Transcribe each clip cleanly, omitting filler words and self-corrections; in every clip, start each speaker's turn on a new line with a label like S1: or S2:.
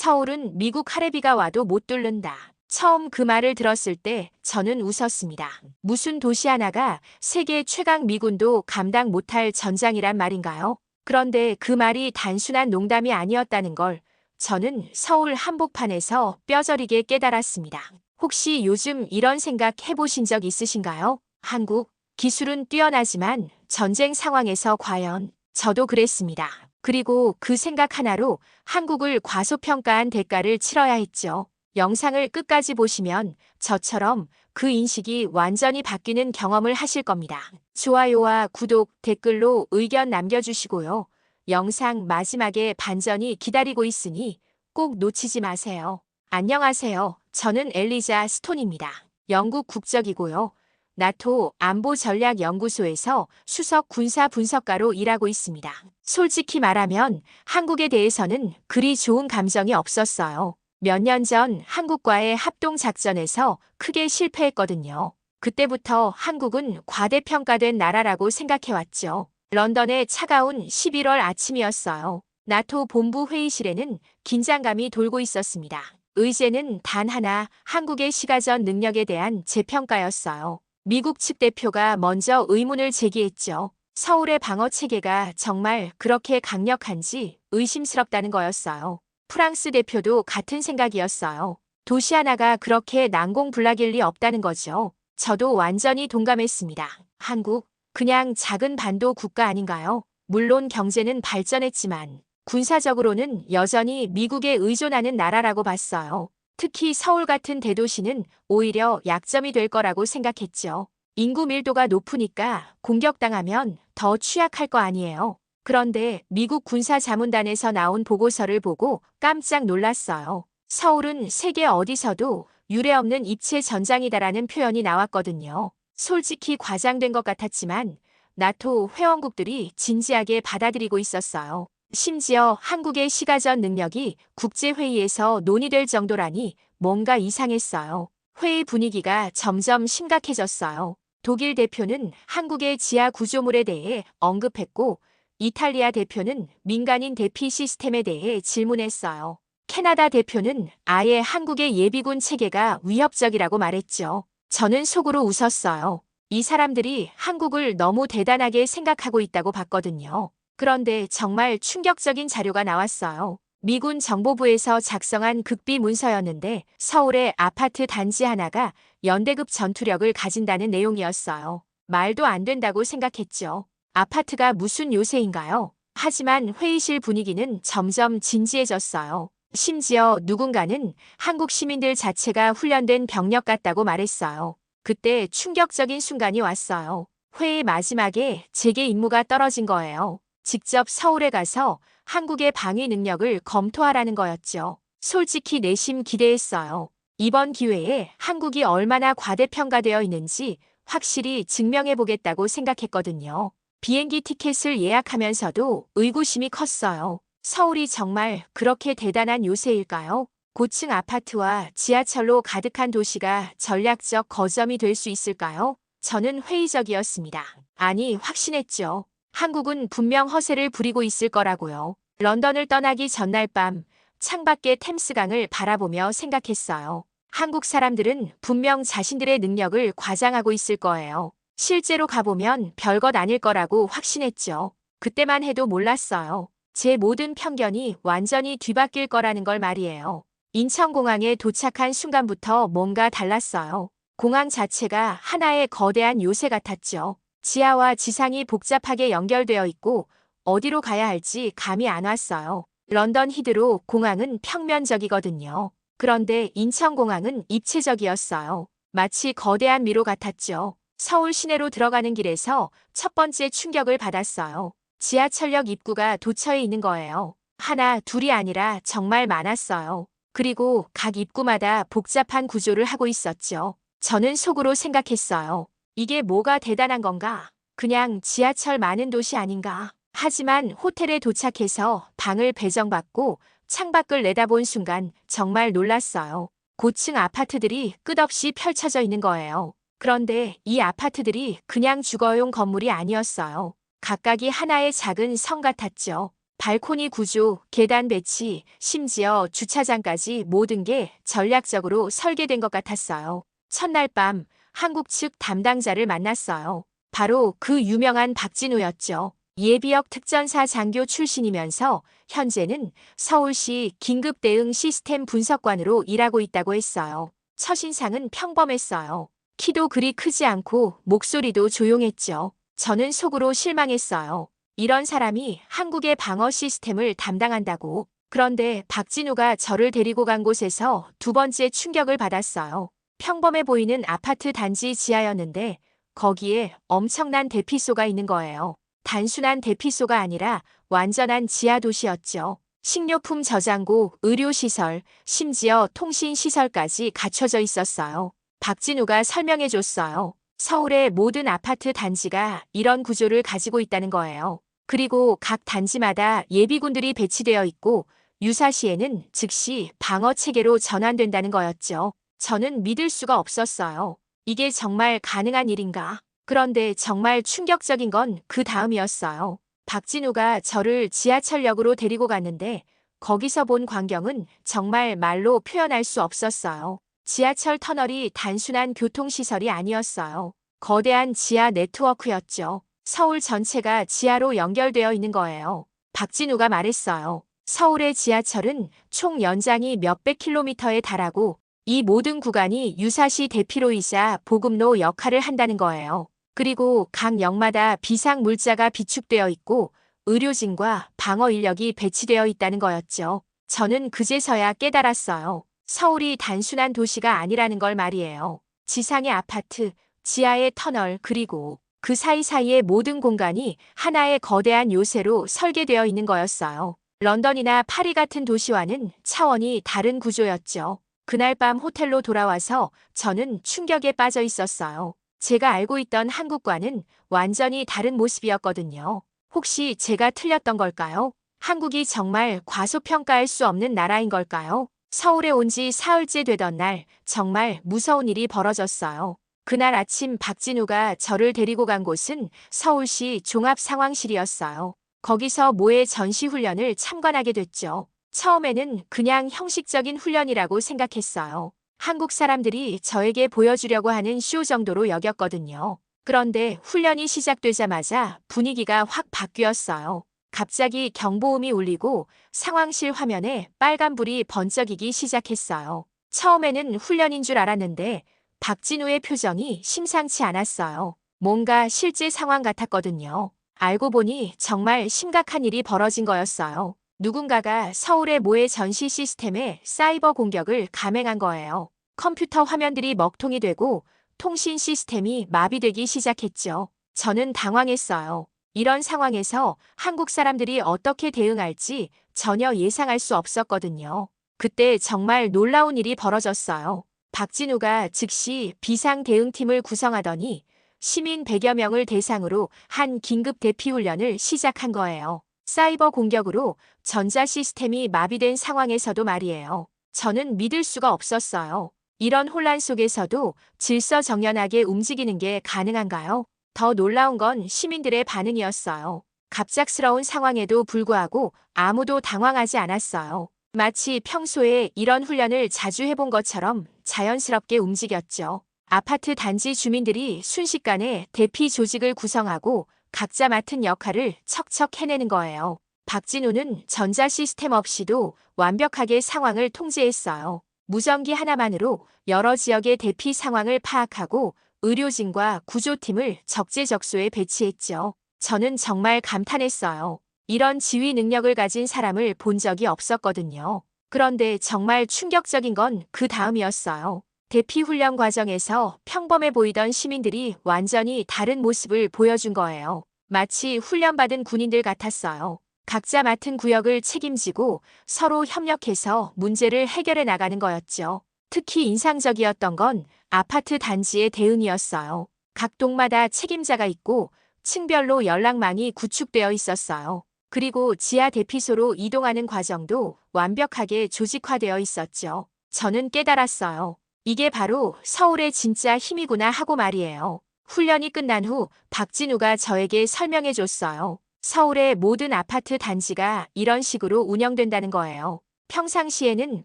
S1: 서울은 미국 카레비가 와도 못 뚫는다. 처음 그 말을 들었을 때 저는 웃었습니다. 무슨 도시 하나가 세계 최강 미군도 감당 못할 전장이란 말인가요? 그런데 그 말이 단순한 농담이 아니었다는 걸 저는 서울 한복판에서 뼈저리게 깨달았습니다. 혹시 요즘 이런 생각 해보신 적 있으신가요? 한국, 기술은 뛰어나지만 전쟁 상황에서 과연 저도 그랬습니다. 그리고 그 생각 하나로 한국을 과소평가한 대가를 치러야 했죠. 영상을 끝까지 보시면 저처럼 그 인식이 완전히 바뀌는 경험을 하실 겁니다. 좋아요와 구독, 댓글로 의견 남겨주시고요. 영상 마지막에 반전이 기다리고 있으니 꼭 놓치지 마세요. 안녕하세요. 저는 엘리자 스톤입니다. 영국 국적이고요. 나토 안보전략연구소에서 수석 군사 분석가로 일하고 있습니다. 솔직히 말하면 한국에 대해서는 그리 좋은 감정이 없었어요. 몇 년 전 한국과의 합동작전에서 크게 실패했거든요. 그때부터 한국은 과대평가된 나라라고 생각해왔죠. 런던의 차가운 11월 아침이었어요. 나토 본부 회의실에는 긴장감이 돌고 있었습니다. 의제는 단 하나, 한국의 시가전 능력에 대한 재평가였어요. 미국 측 대표가 먼저 의문을 제기했죠. 서울의 방어 체계가 정말 그렇게 강력한지 의심스럽다는 거였어요. 프랑스 대표도 같은 생각이었어요. 도시 하나가 그렇게 난공불락일 리 없다는 거죠. 저도 완전히 동감했습니다. 한국, 그냥 작은 반도 국가 아닌가요? 물론 경제는 발전했지만 군사적으로는 여전히 미국에 의존하는 나라라고 봤어요. 특히 서울 같은 대도시는 오히려 약점이 될 거라고 생각했죠. 인구 밀도가 높으니까 공격당하면 더 취약할 거 아니에요. 그런데 미국 군사자문단에서 나온 보고서를 보고 깜짝 놀랐어요. 서울은 세계 어디서도 유례없는 입체 전장이다라는 표현이 나왔거든요. 솔직히 과장된 것 같았지만 나토 회원국들이 진지하게 받아들이고 있었어요. 심지어 한국의 시가전 능력이 국제회의에서 논의될 정도라니 뭔가 이상했어요. 회의 분위기가 점점 심각해졌어요. 독일 대표는 한국의 지하 구조물에 대해 언급했고 이탈리아 대표는 민간인 대피 시스템에 대해 질문했어요. 캐나다 대표는 아예 한국의 예비군 체계가 위협적이라고 말했죠. 저는 속으로 웃었어요. 이 사람들이 한국을 너무 대단하게 생각하고 있다고 봤거든요. 그런데 정말 충격적인 자료가 나왔어요. 미군 정보부에서 작성한 극비 문서였는데 서울의 아파트 단지 하나가 연대급 전투력을 가진다는 내용이었어요. 말도 안 된다고 생각했죠. 아파트가 무슨 요새인가요? 하지만 회의실 분위기는 점점 진지해졌어요. 심지어 누군가는 한국 시민들 자체가 훈련된 병력 같다고 말했어요. 그때 충격적인 순간이 왔어요. 회의 마지막에 제게 임무가 떨어진 거예요. 직접 서울에 가서 한국의 방위 능력을 검토하라는 거였죠. 솔직히 내심 기대했어요. 이번 기회에 한국이 얼마나 과대평가되어 있는지 확실히 증명해보겠다고 생각했거든요. 비행기 티켓을 예약하면서도 의구심이 컸어요. 서울이 정말 그렇게 대단한 요새일까요? 고층 아파트와 지하철로 가득한 도시가 전략적 거점이 될 수 있을까요? 저는 회의적이었습니다. 아니, 확신했죠. 한국은 분명 허세를 부리고 있을 거라고요. 런던을 떠나기 전날 밤 창밖의 템스강을 바라보며 생각했어요. 한국 사람들은 분명 자신들의 능력을 과장하고 있을 거예요. 실제로 가보면 별것 아닐 거라고 확신했죠. 그때만 해도 몰랐어요. 제 모든 편견이 완전히 뒤바뀔 거라는 걸 말이에요. 인천공항에 도착한 순간부터 뭔가 달랐어요. 공항 자체가 하나의 거대한 요새 같았죠. 지하와 지상이 복잡하게 연결되어 있고 어디로 가야 할지 감이 안 왔어요. 런던 히드로 공항은 평면적이거든요. 그런데 인천공항은 입체적이었어요. 마치 거대한 미로 같았죠. 서울 시내로 들어가는 길에서 첫 번째 충격을 받았어요. 지하철역 입구가 도처에 있는 거예요. 하나, 둘이 아니라 정말 많았어요. 그리고 각 입구마다 복잡한 구조를 하고 있었죠. 저는 속으로 생각했어요. 이게 뭐가 대단한 건가? 그냥 지하철 많은 도시 아닌가? 하지만 호텔에 도착해서 방을 배정받고 창밖을 내다본 순간 정말 놀랐어요. 고층 아파트들이 끝없이 펼쳐져 있는 거예요. 그런데 이 아파트들이 그냥 주거용 건물이 아니었어요. 각각이 하나의 작은 성 같았죠. 발코니 구조, 계단 배치, 심지어 주차장까지 모든 게 전략적으로 설계된 것 같았어요. 첫날 밤 한국 측 담당자를 만났어요. 바로 그 유명한 박진우였죠. 예비역 특전사 장교 출신이면서 현재는 서울시 긴급대응 시스템 분석관으로 일하고 있다고 했어요. 첫인상은 평범했어요. 키도 그리 크지 않고 목소리도 조용했죠. 저는 속으로 실망했어요. 이런 사람이 한국의 방어 시스템을 담당한다고. 그런데 박진우가 저를 데리고 간 곳에서 두 번째 충격을 받았어요. 평범해 보이는 아파트 단지 지하였는데 거기에 엄청난 대피소가 있는 거예요. 단순한 대피소가 아니라 완전한 지하 도시였죠. 식료품 저장고, 의료시설, 심지어 통신시설까지 갖춰져 있었어요. 박진우가 설명해 줬어요. 서울의 모든 아파트 단지가 이런 구조를 가지고 있다는 거예요. 그리고 각 단지마다 예비군들이 배치되어 있고 유사시에는 즉시 방어 체계로 전환된다는 거였죠. 저는 믿을 수가 없었어요. 이게 정말 가능한 일인가? 그런데 정말 충격적인 건 그 다음이었어요. 박진우가 저를 지하철역으로 데리고 갔는데 거기서 본 광경은 정말 말로 표현할 수 없었어요. 지하철 터널이 단순한 교통시설이 아니었어요. 거대한 지하 네트워크였죠. 서울 전체가 지하로 연결되어 있는 거예요. 박진우가 말했어요. 서울의 지하철은 총 연장이 몇백 킬로미터에 달하고 이 모든 구간이 유사시 대피로이자 보급로 역할을 한다는 거예요. 그리고 각 역마다 비상 물자가 비축되어 있고 의료진과 방어 인력이 배치되어 있다는 거였죠. 저는 그제서야 깨달았어요. 서울이 단순한 도시가 아니라는 걸 말이에요. 지상의 아파트, 지하의 터널, 그리고 그 사이사이의 모든 공간이 하나의 거대한 요새로 설계되어 있는 거였어요. 런던이나 파리 같은 도시와는 차원이 다른 구조였죠. 그날 밤 호텔로 돌아와서 저는 충격에 빠져 있었어요. 제가 알고 있던 한국과는 완전히 다른 모습이었거든요. 혹시 제가 틀렸던 걸까요? 한국이 정말 과소평가할 수 없는 나라인 걸까요? 서울에 온 지 사흘째 되던 날 정말 무서운 일이 벌어졌어요. 그날 아침 박진우가 저를 데리고 간 곳은 서울시 종합상황실이었어요. 거기서 모의 전시훈련을 참관하게 됐죠. 처음에는 그냥 형식적인 훈련이라고 생각했어요. 한국 사람들이 저에게 보여주려고 하는 쇼 정도로 여겼거든요. 그런데 훈련이 시작되자마자 분위기가 확 바뀌었어요. 갑자기 경보음이 울리고 상황실 화면에 빨간불이 번쩍이기 시작했어요. 처음에는 훈련인 줄 알았는데 박진우의 표정이 심상치 않았어요. 뭔가 실제 상황 같았거든요. 알고 보니 정말 심각한 일이 벌어진 거였어요. 누군가가 서울의 모의 전시 시스템에 사이버 공격을 감행한 거예요. 컴퓨터 화면들이 먹통이 되고 통신 시스템이 마비되기 시작했죠. 저는 당황했어요. 이런 상황에서 한국 사람들이 어떻게 대응할지 전혀 예상할 수 없었거든요. 그때 정말 놀라운 일이 벌어졌어요. 박진우가 즉시 비상대응팀을 구성하더니 시민 100여 명을 대상으로 한 긴급 대피훈련을 시작한 거예요. 사이버 공격으로 전자 시스템이 마비된 상황에서도 말이에요. 저는 믿을 수가 없었어요. 이런 혼란 속에서도 질서정연하게 움직이는 게 가능한가요? 더 놀라운 건 시민들의 반응이었어요. 갑작스러운 상황에도 불구하고 아무도 당황하지 않았어요. 마치 평소에 이런 훈련을 자주 해본 것처럼 자연스럽게 움직였죠. 아파트 단지 주민들이 순식간에 대피 조직을 구성하고 각자 맡은 역할을 척척 해내는 거예요. 박진우는 전자 시스템 없이도 완벽하게 상황을 통제했어요. 무전기 하나만으로 여러 지역의 대피 상황을 파악하고 의료진과 구조팀을 적재적소에 배치했죠. 저는 정말 감탄했어요. 이런 지휘 능력을 가진 사람을 본 적이 없었거든요. 그런데 정말 충격적인 건 그 다음이었어요. 대피 훈련 과정에서 평범해 보이던 시민들이 완전히 다른 모습을 보여준 거예요. 마치 훈련받은 군인들 같았어요. 각자 맡은 구역을 책임지고 서로 협력해서 문제를 해결해 나가는 거였죠. 특히 인상적이었던 건 아파트 단지의 대응이었어요. 각 동마다 책임자가 있고 층별로 연락망이 구축되어 있었어요. 그리고 지하 대피소로 이동하는 과정도 완벽하게 조직화되어 있었죠. 저는 깨달았어요. 이게 바로 서울의 진짜 힘이구나 하고 말이에요. 훈련이 끝난 후 박진우가 저에게 설명해 줬어요. 서울의 모든 아파트 단지가 이런 식으로 운영된다는 거예요. 평상시에는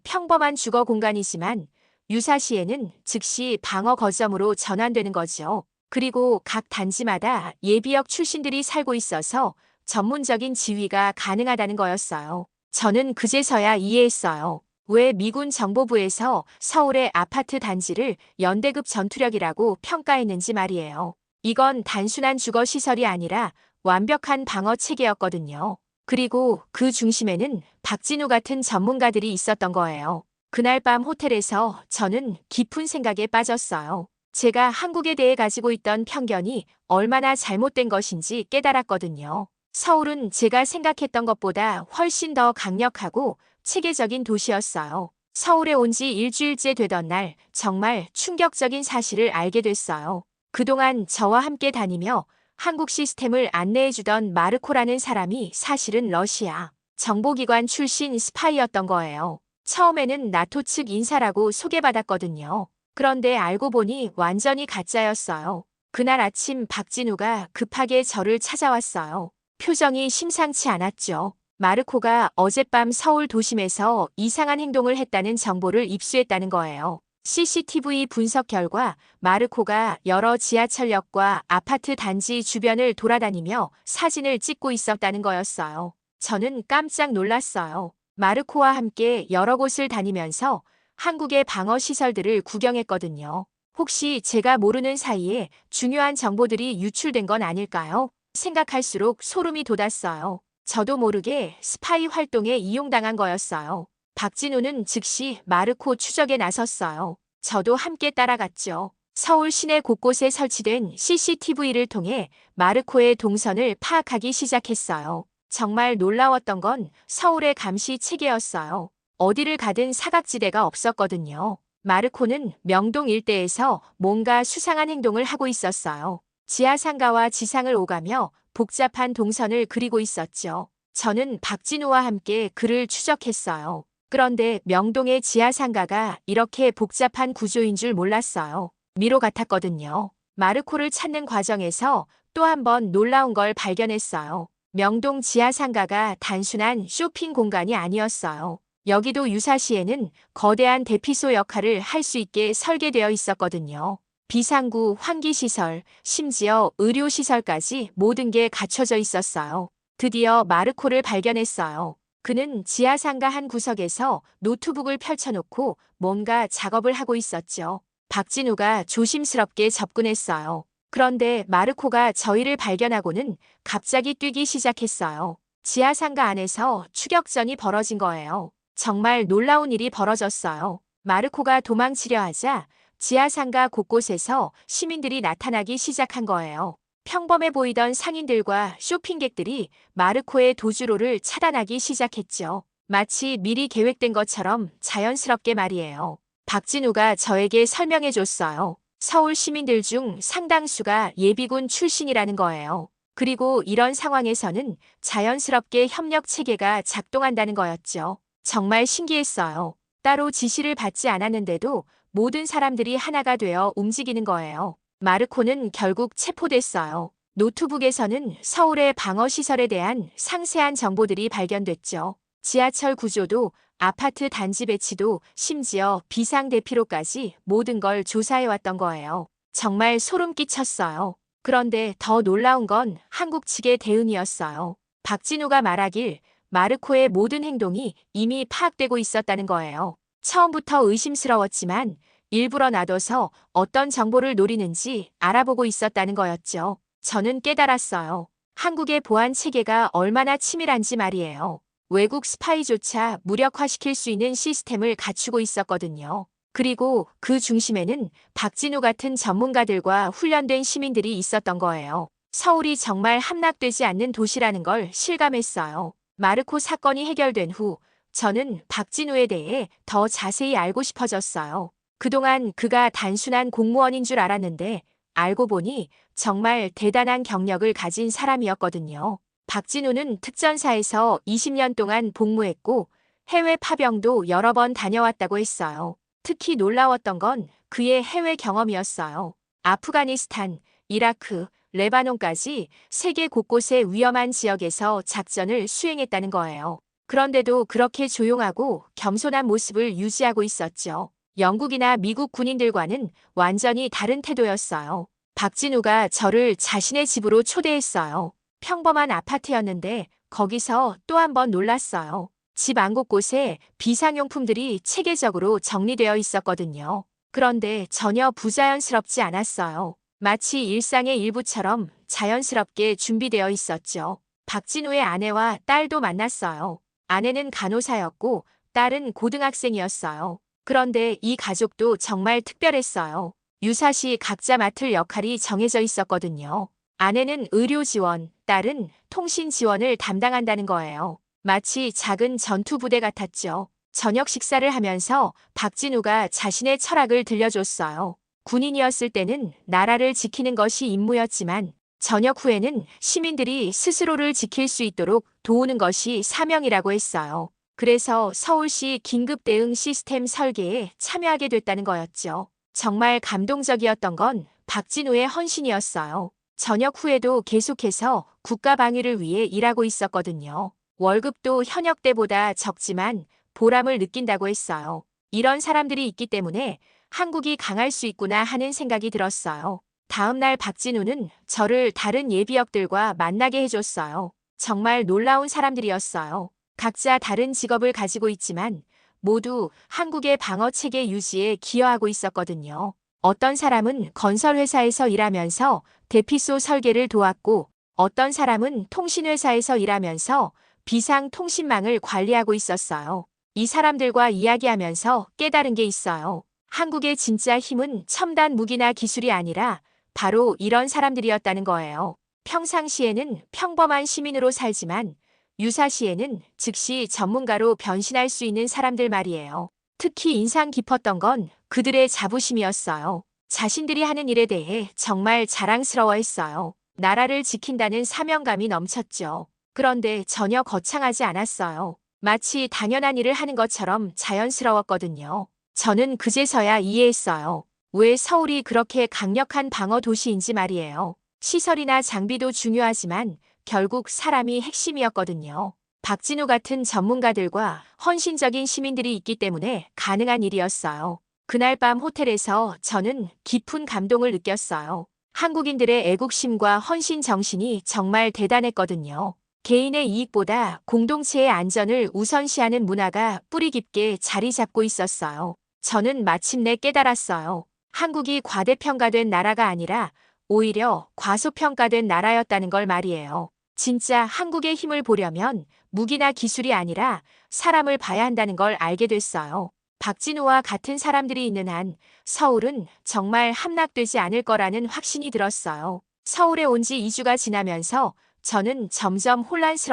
S1: 평범한 주거 공간이지만 유사시에는 즉시 방어 거점으로 전환되는 거죠. 그리고 각 단지마다 예비역 출신들이 살고 있어서 전문적인 지휘가 가능하다는 거였어요. 저는 그제서야 이해했어요. 왜 미군 정보부에서 서울의 아파트 단지를 연대급 전투력이라고 평가했는지 말이에요. 이건 단순한 주거 시설이 아니라 완벽한 방어 체계였거든요. 그리고 그 중심에는 박진우 같은 전문가들이 있었던 거예요. 그날 밤 호텔에서 저는 깊은 생각에 빠졌어요. 제가 한국에 대해 가지고 있던 편견이 얼마나 잘못된 것인지 깨달았거든요. 서울은 제가 생각했던 것보다 훨씬 더 강력하고 체계적인 도시였어요. 서울에 온 지 일주일째 되던 날 정말 충격적인 사실을 알게 됐어요. 그동안 저와 함께 다니며 한국 시스템을 안내해주던 마르코라는 사람이 사실은 러시아 정보기관 출신 스파이였던 거예요. 처음에는 나토 측 인사라고 소개받았거든요. 그런데 알고 보니 완전히 가짜였어요. 그날 아침 박진우가 급하게 저를 찾아왔어요. 표정이 심상치 않았죠. 마르코가 어젯밤 서울 도심에서 이상한 행동을 했다는 정보를 입수했다는 거예요. CCTV 분석 결과 마르코가 여러 지하철역과 아파트 단지 주변을 돌아다니며 사진을 찍고 있었다는 거였어요. 저는 깜짝 놀랐어요. 마르코와 함께 여러 곳을 다니면서 한국의 방어 시설들을 구경했거든요. 혹시 제가 모르는 사이에 중요한 정보들이 유출된 건 아닐까요? 생각할수록 소름이 돋았어요. 저도 모르게 스파이 활동에 이용당한 거였어요. 박진우는 즉시 마르코 추적에 나섰어요. 저도 함께 따라갔죠. 서울 시내 곳곳에 설치된 CCTV를 통해 마르코의 동선을 파악하기 시작했어요. 정말 놀라웠던 건 서울의 감시 체계였어요. 어디를 가든 사각지대가 없었거든요. 마르코는 명동 일대에서 뭔가 수상한 행동을 하고 있었어요. 지하상가와 지상을 오가며 복잡한 동선을 그리고 있었죠. 저는 박진우와 함께 그를 추적했어요. 그런데 명동의 지하상가가 이렇게 복잡한 구조인 줄 몰랐어요. 미로 같았거든요. 마르코를 찾는 과정에서 또 한 번 놀라운 걸 발견했어요. 명동 지하상가가 단순한 쇼핑 공간이 아니었어요. 여기도 유사시에는 거대한 대피소 역할을 할 수 있게 설계되어 있었거든요. 비상구, 환기시설, 심지어 의료시설까지 모든 게 갖춰져 있었어요. 드디어 마르코를 발견했어요. 그는 지하상가 한 구석에서 노트북을 펼쳐놓고 뭔가 작업을 하고 있었죠. 박진우가 조심스럽게 접근했어요. 그런데 마르코가 저희를 발견하고는 갑자기 뛰기 시작했어요. 지하상가 안에서 추격전이 벌어진 거예요. 정말 놀라운 일이 벌어졌어요. 마르코가 도망치려 하자 지하상가 곳곳에서 시민들이 나타나기 시작한 거예요. 평범해 보이던 상인들과 쇼핑객들이 마르코의 도주로를 차단하기 시작했죠. 마치 미리 계획된 것처럼 자연스럽게 말이에요. 박진우가 저에게 설명해줬어요. 서울 시민들 중 상당수가 예비군 출신이라는 거예요. 그리고 이런 상황에서는 자연스럽게 협력 체계가 작동한다는 거였죠. 정말 신기했어요. 따로 지시를 받지 않았는데도 모든 사람들이 하나가 되어 움직이는 거예요. 마르코는 결국 체포됐어요. 노트북에서는 서울의 방어시설에 대한 상세한 정보들이 발견됐죠. 지하철 구조도 아파트 단지 배치도 심지어 비상대피로까지 모든 걸 조사해왔던 거예요. 정말 소름 끼쳤어요. 그런데 더 놀라운 건 한국 측의 대응이었어요. 박진우가 말하길 마르코의 모든 행동이 이미 파악되고 있었다는 거예요. 처음부터 의심스러웠지만 일부러 놔둬서 어떤 정보를 노리는지 알아보고 있었다는 거였죠. 저는 깨달았어요. 한국의 보안 체계가 얼마나 치밀한지 말이에요. 외국 스파이조차 무력화시킬 수 있는 시스템을 갖추고 있었거든요. 그리고 그 중심에는 박진우 같은 전문가들과 훈련된 시민들이 있었던 거예요. 서울이 정말 함락되지 않는 도시라는 걸 실감했어요. 마르코 사건이 해결된 후 저는 박진우에 대해 더 자세히 알고 싶어졌어요. 그동안 그가 단순한 공무원인 줄 알았는데 알고 보니 정말 대단한 경력을 가진 사람이었거든요. 박진우는 특전사에서 20년 동안 복무했고 해외 파병도 여러 번 다녀왔다고 했어요. 특히 놀라웠던 건 그의 해외 경험이었어요. 아프가니스탄, 이라크, 레바논까지 세계 곳곳의 위험한 지역에서 작전을 수행했다는 거예요. 그런데도 그렇게 조용하고 겸손한 모습을 유지하고 있었죠. 영국이나 미국 군인들과는 완전히 다른 태도였어요. 박진우가 저를 자신의 집으로 초대했어요. 평범한 아파트였는데 거기서 또 한 번 놀랐어요. 집 안 곳곳에 비상용품들이 체계적으로 정리되어 있었거든요. 그런데 전혀 부자연스럽지 않았어요. 마치 일상의 일부처럼 자연스럽게 준비되어 있었죠. 박진우의 아내와 딸도 만났어요. 아내는 간호사였고 딸은 고등학생이었어요. 그런데 이 가족도 정말 특별했어요. 유사시 각자 맡을 역할이 정해져 있었거든요. 아내는 의료 지원, 딸은 통신 지원을 담당한다는 거예요. 마치 작은 전투부대 같았죠. 저녁 식사를 하면서 박진우가 자신의 철학을 들려줬어요. 군인이었을 때는 나라를 지키는 것이 임무였지만 저녁 후에는 시민들이 스스로를 지킬 수 있도록 도우는 것이 사명이라고 했어요. 그래서 서울시 긴급 대응 시스템 설계에 참여하게 됐다는 거였죠. 정말 감동적이었던 건 박진우의 헌신이었어요. 저녁 후에도 계속해서 국가 방위를 위해 일하고 있었거든요. 월급도 현역 때보다 적지만 보람을 느낀다고 했어요. 이런 사람들이 있기 때문에 한국이 강할 수 있구나 하는 생각이 들었어요. 다음 날 박진우는 저를 다른 예비역들과 만나게 해줬어요. 정말 놀라운 사람들이었어요. 각자 다른 직업을 가지고 있지만 모두 한국의 방어체계 유지에 기여하고 있었거든요. 어떤 사람은 건설회사에서 일하면서 대피소 설계를 도왔고 어떤 사람은 통신회사에서 일하면서 비상통신망을 관리하고 있었어요. 이 사람들과 이야기하면서 깨달은 게 있어요. 한국의 진짜 힘은 첨단 무기나 기술이 아니라 바로 이런 사람들이었다는 거예요. 평상시에는 평범한 시민으로 살지만 유사시에는 즉시 전문가로 변신할 수 있는 사람들 말이에요. 특히 인상 깊었던 건 그들의 자부심이었어요. 자신들이 하는 일에 대해 정말 자랑스러워했어요. 나라를 지킨다는 사명감이 넘쳤죠. 그런데 전혀 거창하지 않았어요. 마치 당연한 일을 하는 것처럼 자연스러웠거든요. 저는 그제서야 이해했어요. 왜 서울이 그렇게 강력한 방어 도시인지 말이에요. 시설이나 장비도 중요하지만 결국 사람이 핵심이었거든요. 박진우 같은 전문가들과 헌신적인 시민들이 있기 때문에 가능한 일이었어요. 그날 밤 호텔에서 저는 깊은 감동을 느꼈어요. 한국인들의 애국심과 헌신 정신이 정말 대단했거든요. 개인의 이익보다 공동체의 안전을 우선시하는 문화가 뿌리 깊게 자리 잡고 있었어요. 저는 마침내 깨달았어요. 한국이 과대평가된 나라가 아니라 오히려 과소평가된 나라였다는 걸 말이에요. 진짜 한국의 힘을 보려면 무기나 기술이 아니라 사람을 봐야 한다는 걸 알게 됐어요. 박진우와 같은 사람들이 있는 한 서울은 정말 함락되지 않을 거라는 확신이 들었어요. 서울에 온 지 2주가 지나면서 저는 점점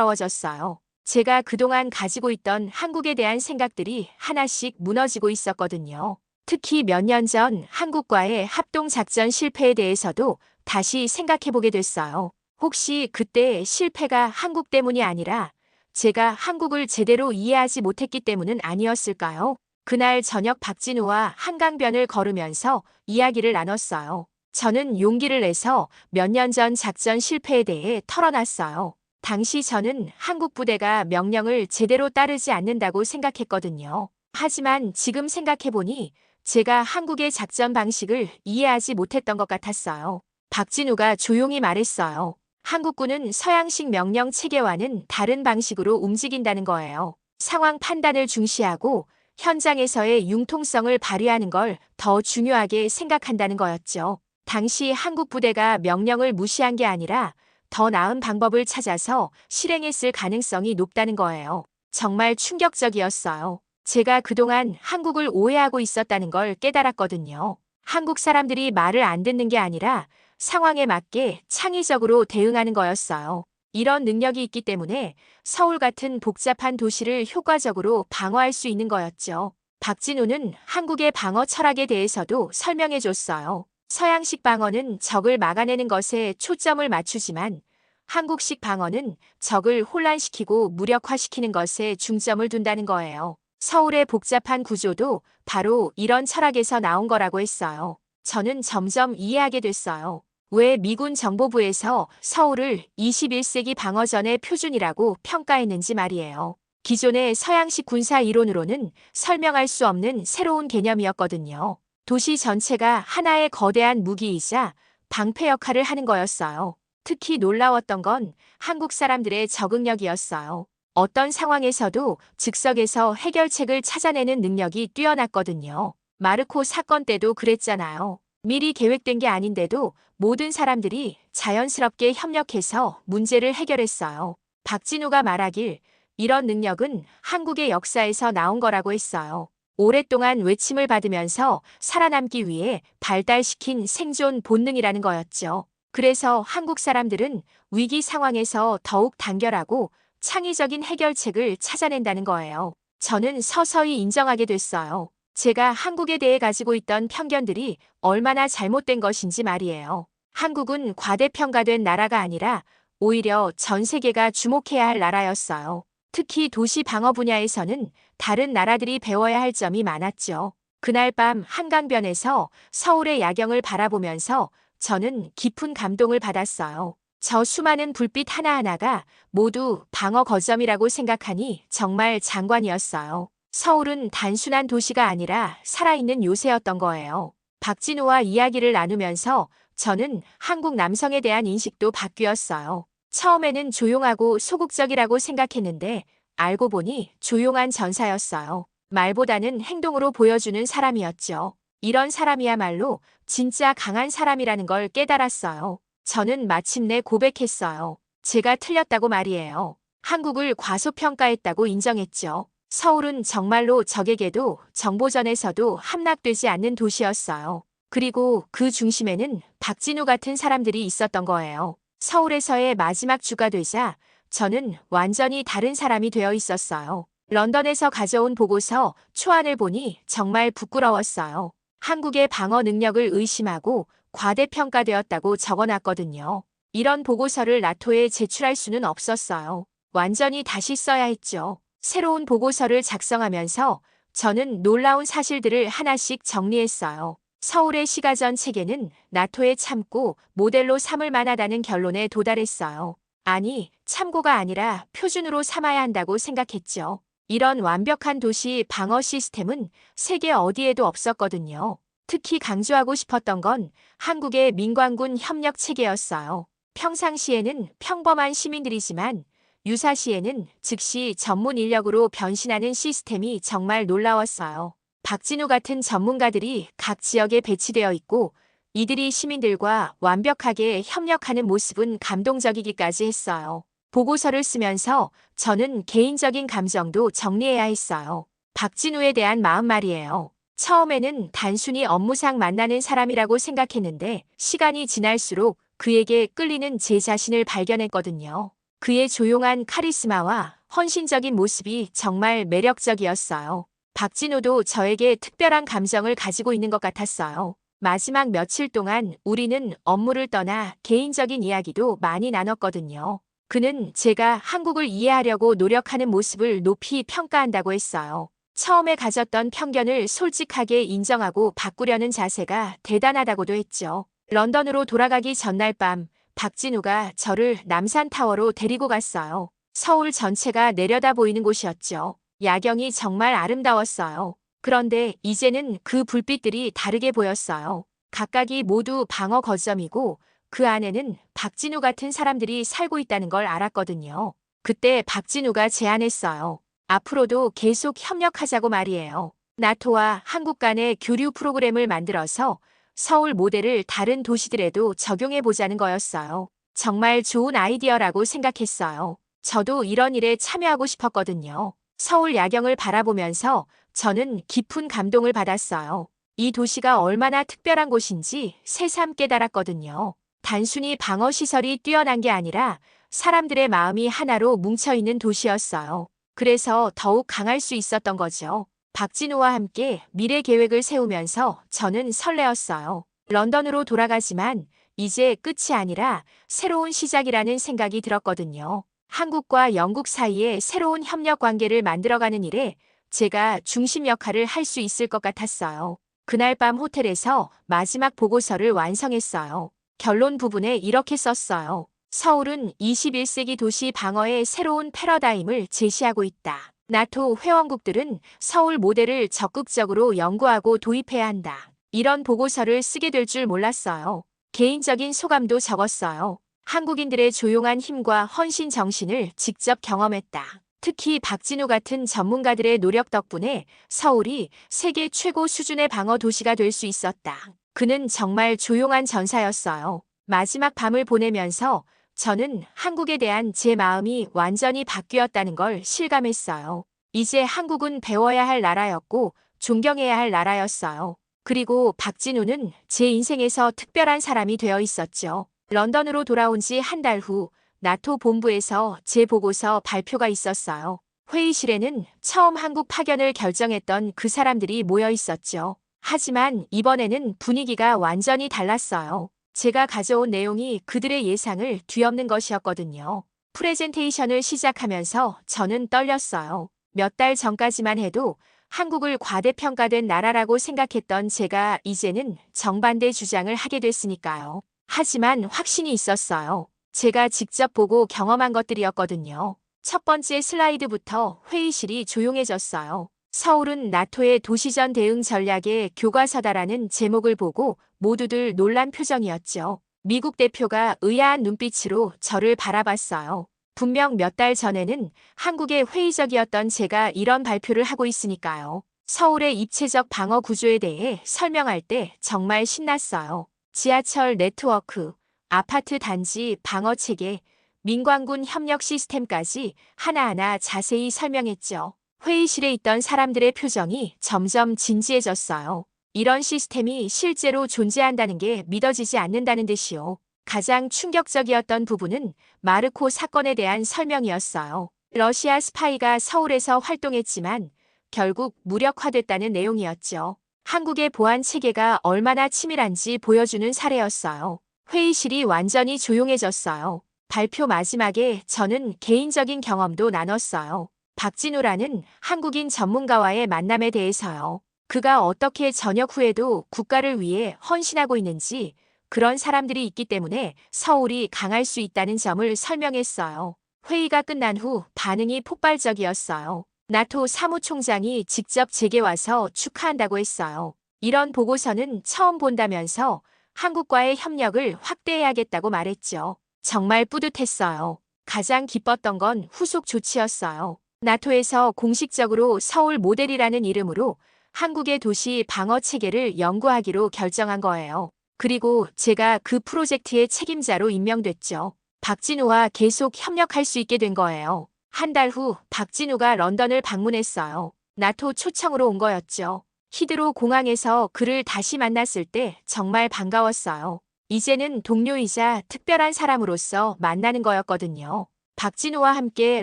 S1: 혼란스러워졌어요. 제가 그동안 가지고 있던 한국에 대한 생각들이 하나씩 무너지고 있었거든요. 특히 몇 년 전 한국과의 합동작전 실패에 대해서도 다시 생각해보게 됐어요. 혹시 그때 실패가 한국 때문이 아니라 제가 한국을 제대로 이해하지 못했기 때문은 아니었을까요? 그날 저녁 박진우와 한강변을 걸으면서 이야기를 나눴어요. 저는 용기를 내서 몇 년 전 작전 실패에 대해 털어놨어요. 당시 저는 한국 부대가 명령을 제대로 따르지 않는다고 생각했거든요. 하지만 지금 생각해보니 제가 한국의 작전 방식을 이해하지 못했던 것 같았어요. 박진우가 조용히 말했어요. 한국군은 서양식 명령 체계와는 다른 방식으로 움직인다는 거예요. 상황 판단을 중시하고 현장에서의 융통성을 발휘하는 걸 더 중요하게 생각한다는 거였죠. 당시 한국 부대가 명령을 무시한 게 아니라 더 나은 방법을 찾아서 실행했을 가능성이 높다는 거예요. 정말 충격적이었어요. 제가 그동안 한국을 오해하고 있었다는 걸 깨달았거든요. 한국 사람들이 말을 안 듣는 게 아니라 상황에 맞게 창의적으로 대응하는 거였어요. 이런 능력이 있기 때문에 서울 같은 복잡한 도시를 효과적으로 방어할 수 있는 거였죠. 박진우는 한국의 방어 철학에 대해서도 설명해 줬어요. 서양식 방어는 적을 막아내는 것에 초점을 맞추지만 한국식 방어는 적을 혼란시키고 무력화시키는 것에 중점을 둔다는 거예요. 서울의 복잡한 구조도 바로 이런 철학에서 나온 거라고 했어요. 저는 점점 이해하게 됐어요. 왜 미군 정보부에서 서울을 21세기 방어전의 표준이라고 평가했는지 말이에요. 기존의 서양식 군사 이론으로는 설명할 수 없는 새로운 개념이었거든요. 도시 전체가 하나의 거대한 무기이자 방패 역할을 하는 거였어요. 특히 놀라웠던 건 한국 사람들의 적응력이었어요. 어떤 상황에서도 즉석에서 해결책을 찾아내는 능력이 뛰어났거든요. 마르코 사건 때도 그랬잖아요. 미리 계획된 게 아닌데도 모든 사람들이 자연스럽게 협력해서 문제를 해결했어요. 박진우가 말하길 이런 능력은 한국의 역사에서 나온 거라고 했어요. 오랫동안 외침을 받으면서 살아남기 위해 발달시킨 생존 본능이라는 거였죠. 그래서 한국 사람들은 위기 상황에서 더욱 단결하고 창의적인 해결책을 찾아낸다는 거예요. 저는 서서히 인정하게 됐어요. 제가 한국에 대해 가지고 있던 편견들이 얼마나 잘못된 것인지 말이에요. 한국은 과대평가된 나라가 아니라 오히려 전 세계가 주목해야 할 나라였어요. 특히 도시 방어 분야에서는 다른 나라들이 배워야 할 점이 많았죠. 그날 밤 한강변에서 서울의 야경을 바라보면서 저는 깊은 감동을 받았어요. 저 수많은 불빛 하나하나가 모두 방어 거점이라고 생각하니 정말 장관이었어요. 서울은 단순한 도시가 아니라 살아있는 요새였던 거예요. 박진우와 이야기를 나누면서 저는 한국 남성에 대한 인식도 바뀌었어요. 처음에는 조용하고 소극적이라고 생각했는데 알고 보니 조용한 전사였어요. 말보다는 행동으로 보여주는 사람이었죠. 이런 사람이야말로 진짜 강한 사람이라는 걸 깨달았어요. 저는 마침내 고백했어요. 제가 틀렸다고 말이에요. 한국을 과소평가했다고 인정했죠. 서울은 정말로 적에게도 정보전에서도 함락되지 않는 도시였어요. 그리고 그 중심에는 박진우 같은 사람들이 있었던 거예요. 서울에서의 마지막 주가 되자 저는 완전히 다른 사람이 되어 있었어요. 런던에서 가져온 보고서 초안을 보니 정말 부끄러웠어요. 한국의 방어 능력을 의심하고 과대평가되었다고 적어놨거든요. 이런 보고서를 나토에 제출할 수는 없었어요. 완전히 다시 써야 했죠. 새로운 보고서를 작성하면서 저는 놀라운 사실들을 하나씩 정리했어요. 서울의 시가전 체계는 나토에 참고 모델로 삼을 만하다는 결론에 도달했어요. 아니, 참고가 아니라 표준으로 삼아야 한다고 생각했죠. 이런 완벽한 도시 방어 시스템은 세계 어디에도 없었거든요. 특히 강조하고 싶었던 건 한국의 민관군 협력 체계였어요. 평상시에는 평범한 시민들이지만 유사시에는 즉시 전문 인력으로 변신하는 시스템이 정말 놀라웠어요. 박진우 같은 전문가들이 각 지역에 배치되어 있고 이들이 시민들과 완벽하게 협력하는 모습은 감동적이기까지 했어요. 보고서를 쓰면서 저는 개인적인 감정도 정리해야 했어요. 박진우에 대한 마음 말이에요. 처음에는 단순히 업무상 만나는 사람이라고 생각했는데 시간이 지날수록 그에게 끌리는 제 자신을 발견했거든요. 그의 조용한 카리스마와 헌신적인 모습이 정말 매력적이었어요. 박진우도 저에게 특별한 감정을 가지고 있는 것 같았어요. 마지막 며칠 동안 우리는 업무를 떠나 개인적인 이야기도 많이 나눴거든요. 그는 제가 한국을 이해하려고 노력하는 모습을 높이 평가한다고 했어요. 처음에 가졌던 편견을 솔직하게 인정하고 바꾸려는 자세가 대단하다고도 했죠. 런던으로 돌아가기 전날 밤 박진우가 저를 남산타워로 데리고 갔어요. 서울 전체가 내려다 보이는 곳이었죠. 야경이 정말 아름다웠어요. 그런데 이제는 그 불빛들이 다르게 보였어요. 각각이 모두 방어 거점이고 그 안에는 박진우 같은 사람들이 살고 있다는 걸 알았거든요. 그때 박진우가 제안했어요. 앞으로도 계속 협력하자고 말이에요. 나토와 한국 간의 교류 프로그램을 만들어서 서울 모델을 다른 도시들에도 적용해보자는 거였어요. 정말 좋은 아이디어라고 생각했어요. 저도 이런 일에 참여하고 싶었거든요. 서울 야경을 바라보면서 저는 깊은 감동을 받았어요. 이 도시가 얼마나 특별한 곳인지 새삼 깨달았거든요. 단순히 방어시설이 뛰어난 게 아니라 사람들의 마음이 하나로 뭉쳐있는 도시였어요. 그래서 더욱 강할 수 있었던 거죠. 박진우와 함께 미래 계획을 세우면서 저는 설레었어요. 런던으로 돌아가지만 이제 끝이 아니라 새로운 시작이라는 생각이 들었거든요. 한국과 영국 사이에 새로운 협력 관계를 만들어가는 일에 제가 중심 역할을 할 수 있을 것 같았어요. 그날 밤 호텔에서 마지막 보고서를 완성했어요. 결론 부분에 이렇게 썼어요. 서울은 21세기 도시 방어의 새로운 패러다임을 제시하고 있다. 나토 회원국들은 서울 모델을 적극적으로 연구하고 도입해야 한다. 이런 보고서를 쓰게 될 줄 몰랐어요. 개인적인 소감도 적었어요. 한국인들의 조용한 힘과 헌신 정신을 직접 경험했다. 특히 박진우 같은 전문가들의 노력 덕분에 서울이 세계 최고 수준의 방어 도시가 될 수 있었다. 그는 정말 조용한 전사였어요. 마지막 밤을 보내면서 저는 한국에 대한 제 마음이 완전히 바뀌었다는 걸 실감했어요. 이제 한국은 배워야 할 나라였고 존경해야 할 나라였어요. 그리고 박진우는 제 인생에서 특별한 사람이 되어 있었죠. 런던으로 돌아온 지 한 달 후 나토 본부에서 제 보고서 발표가 있었어요. 회의실에는 처음 한국 파견을 결정했던 그 사람들이 모여 있었죠. 하지만 이번에는 분위기가 완전히 달랐어요. 제가 가져온 내용이 그들의 예상을 뒤엎는 것이었거든요. 프레젠테이션을 시작하면서 저는 떨렸어요. 몇 달 전까지만 해도 한국을 과대평가된 나라라고 생각했던 제가 이제는 정반대 주장을 하게 됐으니까요. 하지만 확신이 있었어요. 제가 직접 보고 경험한 것들이었거든요. 첫 번째 슬라이드부터 회의실이 조용해졌어요. 서울은 나토의 도시전 대응 전략의 교과서다라는 제목을 보고 모두들 놀란 표정이었죠. 미국 대표가 의아한 눈빛으로 저를 바라봤어요. 분명 몇 달 전에는 한국에 회의적이었던 제가 이런 발표를 하고 있으니까요. 서울의 입체적 방어 구조에 대해 설명할 때 정말 신났어요. 지하철 네트워크, 아파트 단지 방어 체계, 민관군 협력 시스템까지 하나하나 자세히 설명했죠. 회의실에 있던 사람들의 표정이 점점 진지해졌어요. 이런 시스템이 실제로 존재한다는 게 믿어지지 않는다는 듯이요. 가장 충격적이었던 부분은 마르코 사건에 대한 설명이었어요. 러시아 스파이가 서울에서 활동했지만 결국 무력화됐다는 내용이었죠. 한국의 보안 체계가 얼마나 치밀한지 보여주는 사례였어요. 회의실이 완전히 조용해졌어요. 발표 마지막에 저는 개인적인 경험도 나눴어요. 박진우라는 한국인 전문가와의 만남에 대해서요. 그가 어떻게 전역 후에도 국가를 위해 헌신하고 있는지, 그런 사람들이 있기 때문에 서울이 강할 수 있다는 점을 설명했어요. 회의가 끝난 후 반응이 폭발적이었어요. 나토 사무총장이 직접 제게 와서 축하한다고 했어요. 이런 보고서는 처음 본다면서 한국과의 협력을 확대해야겠다고 말했죠. 정말 뿌듯했어요. 가장 기뻤던 건 후속 조치였어요. 나토에서 공식적으로 서울 모델이라는 이름으로 한국의 도시 방어 체계를 연구하기로 결정한 거예요. 그리고 제가 그 프로젝트의 책임자로 임명됐죠. 박진우와 계속 협력할 수 있게 된 거예요. 한 달 후 박진우가 런던을 방문했어요. 나토 초청으로 온 거였죠. 히드로 공항에서 그를 다시 만났을 때 정말 반가웠어요. 이제는 동료이자 특별한 사람으로서 만나는 거였거든요. 박진우와 함께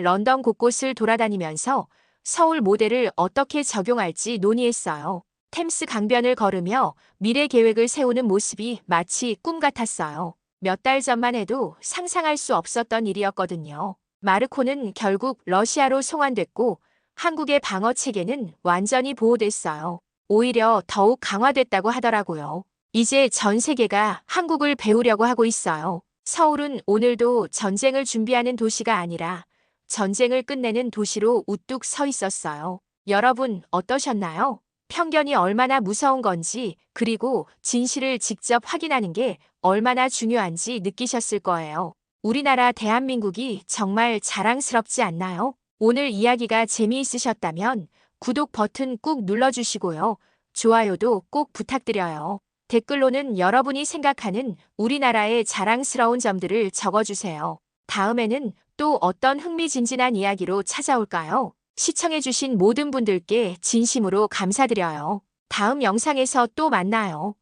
S1: 런던 곳곳을 돌아다니면서 서울 모델을 어떻게 적용할지 논의했어요. 템스 강변을 걸으며 미래 계획을 세우는 모습이 마치 꿈 같았어요. 몇 달 전만 해도 상상할 수 없었던 일이었거든요. 마르코는 결국 러시아로 송환됐고 한국의 방어 체계는 완전히 보호됐어요. 오히려 더욱 강화됐다고 하더라고요. 이제 전 세계가 한국을 배우려고 하고 있어요. 서울은 오늘도 전쟁을 준비하는 도시가 아니라 전쟁을 끝내는 도시로 우뚝 서 있었어요. 여러분 어떠셨나요? 편견이 얼마나 무서운 건지, 그리고 진실을 직접 확인하는 게 얼마나 중요한지 느끼셨을 거예요. 우리나라 대한민국이 정말 자랑스럽지 않나요? 오늘 이야기가 재미있으셨다면 구독 버튼 꾹 눌러주시고요. 좋아요도 꼭 부탁드려요. 댓글로는 여러분이 생각하는 우리나라의 자랑스러운 점들을 적어주세요. 다음에는 또 어떤 흥미진진한 이야기로 찾아올까요? 시청해주신 모든 분들께 진심으로 감사드려요. 다음 영상에서 또 만나요.